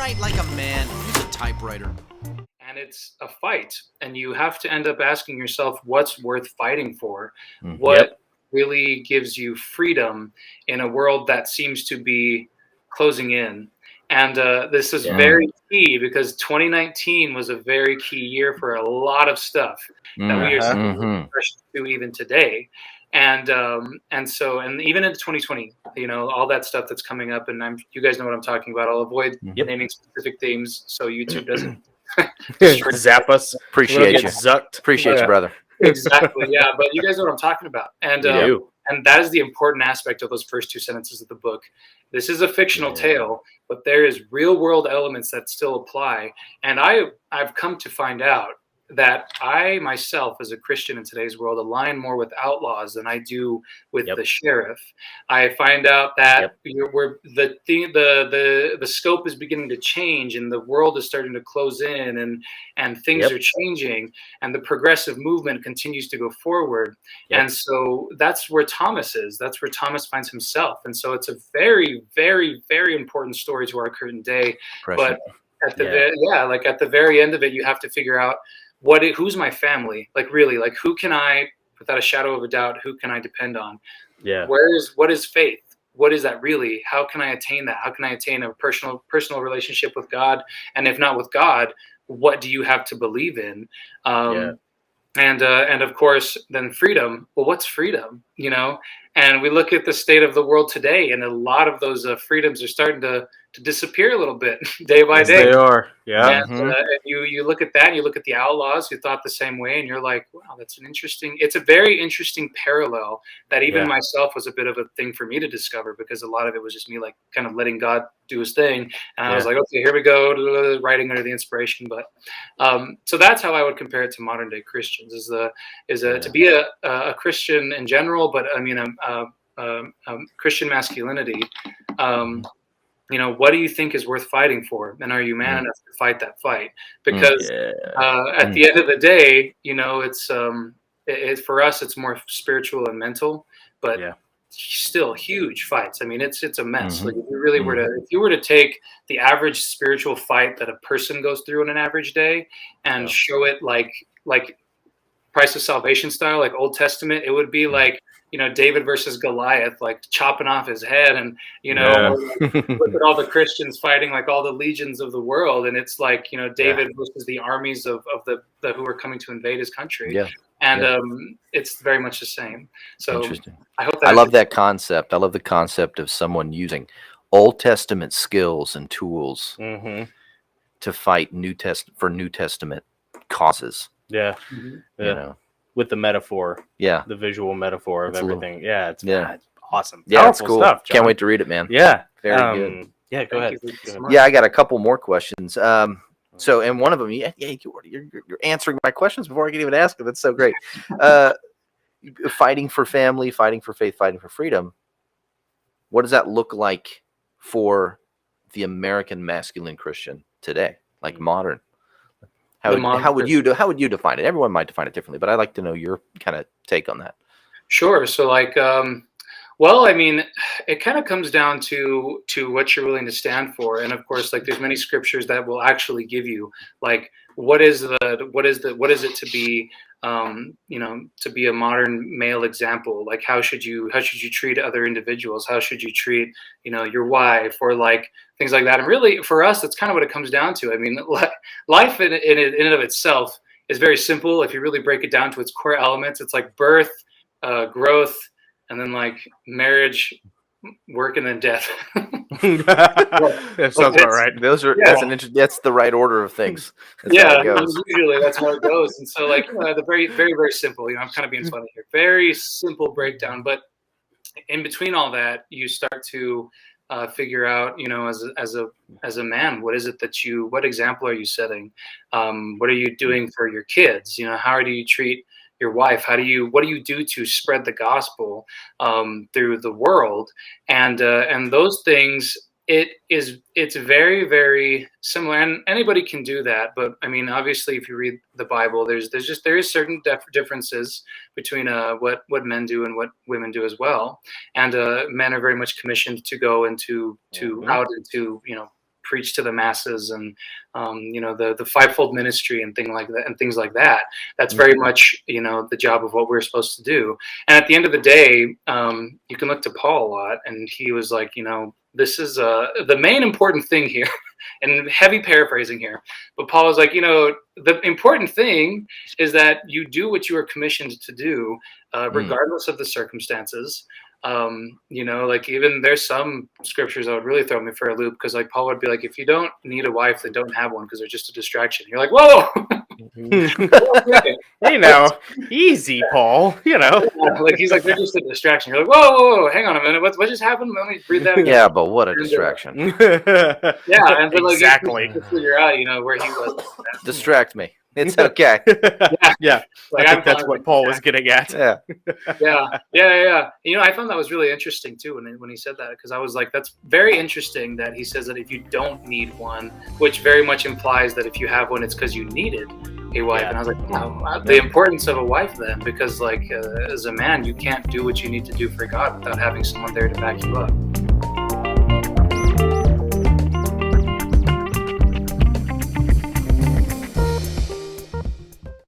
Write like a man. Use a typewriter. And it's a fight, and you have to end up asking yourself what's worth fighting for. What really gives you freedom in a world that seems to be closing in. And this is very key, because 2019 was a very key year for a lot of stuff that we are seeing to even today. And even into 2020, all that stuff that's coming up, and you guys know what I'm talking about. I'll avoid naming specific themes so YouTube doesn't zap us. Appreciate you. Zucked. Appreciate you, brother. Exactly. Yeah. But you guys know what I'm talking about. And that is the important aspect of those first two sentences of the book. This is a fictional tale, but there is real world elements that still apply. And I've come to find out that I myself, as a Christian in today's world, align more with outlaws than I do with the sheriff. I find out that the scope is beginning to change, and the world is starting to close in, and things are changing, and the progressive movement continues to go forward. And so that's where Thomas is. That's where Thomas finds himself. And so it's a very, very, very important story to our current day. But at the at the very end of it, you have to figure out who's my family? Like, really, like, who can I, without a shadow of a doubt, who can I depend on? What is faith? What is that really? How can I attain that? How can I attain a personal relationship with God? And if not with God, what do you have to believe in? And of course, then freedom. Well, what's freedom? And we look at the state of the world today, and a lot of those freedoms are starting to disappear a little bit day by day. They are. And you look at that, and you look at the outlaws who thought the same way, and you're like, wow, it's a very interesting parallel that even myself was a bit of a thing for me to discover, because a lot of it was just me, like, kind of letting God do his thing. And I was like, okay, here we go, writing under the inspiration. But so that's how I would compare it to modern day Christians, to be a Christian in general, but I mean, Christian masculinity. What do you think is worth fighting for? And are you man enough to fight that fight? Because at the end of the day, it's for us, it's more spiritual and mental, but still huge fights. I mean, it's a mess. Like, if you really if you were to take the average spiritual fight that a person goes through in an average day and show it like Price of Salvation style, like Old Testament, it would be like, David versus Goliath, like chopping off his head, and look at all the Christians fighting like all the legions of the world, and it's like, David versus the armies of the who are coming to invade his country. And it's very much the same. So interesting. I love that concept. I love the concept of someone using Old Testament skills and tools to fight New Testament causes. With the metaphor, the visual metaphor of everything. It's awesome. Yeah, Powerful it's cool. stuff, John. Can't wait to read it, man. Very good. Yeah, go ahead. Yeah, I got a couple more questions. So, and one of them, you're answering my questions before I can even ask them. That's so great. Fighting for family, fighting for faith, fighting for freedom. What does that look like for the American masculine Christian today, like modern? How would you define it? Everyone might define it differently, but I'd like to know your kind of take on that. Sure. So, like, well, I mean, it kind of comes down to what you're willing to stand for, and of course, like, there's many scriptures that will actually give you, like, what is it to be, to be a modern male example? Like, how should you treat other individuals? How should you treat, your wife, or like things like that? And really, for us, that's kind of what it comes down to. I mean, life in and of itself is very simple. If you really break it down to its core elements, it's like birth, growth, and then like marriage, work, and then death. That sounds about right. That's the right order of things. Usually that's how it goes. And so, like, the very, very, very simple. I'm kind of being funny here. Very simple breakdown, but in between all that, you start to figure out, as a man, what is it what example are you setting? What are you doing for your kids? How do you treat your wife? What do you do to spread the gospel through the world? And those things, it's very, very similar, and anybody can do that. But I mean, obviously, if you read the Bible, there is certain differences between what men do and what women do as well. And men are very much commissioned to go into out into preach to the masses, and the fivefold ministry and things like that. That's very much the job of what we're supposed to do. And at the end of the day, you can look to Paul a lot, and he was like, this is the main important thing here. And heavy paraphrasing here, but Paul was like, the important thing is that you do what you are commissioned to do, regardless of the circumstances. Like even there's some scriptures that would really throw me for a loop, because like Paul would be like, if you don't need a wife, then don't have one, because they're just a distraction. You're like, whoa. Hey, now, easy, Paul. Like he's like, they're just a distraction. You're like, whoa, hang on a minute, what just happened? Let me breathe that in. Yeah, but what a distraction. Yeah, and like, exactly. to figure out, where he was. Distract me. It's okay. Yeah. Like, I think that's what Paul was getting at. Yeah. Yeah. I found that was really interesting too when he said that, because I was like, that's very interesting that he says that if you don't need one, which very much implies that if you have one, it's because you needed a wife. And I was like, wow, the importance of a wife then, because like as a man, you can't do what you need to do for God without having someone there to back you up.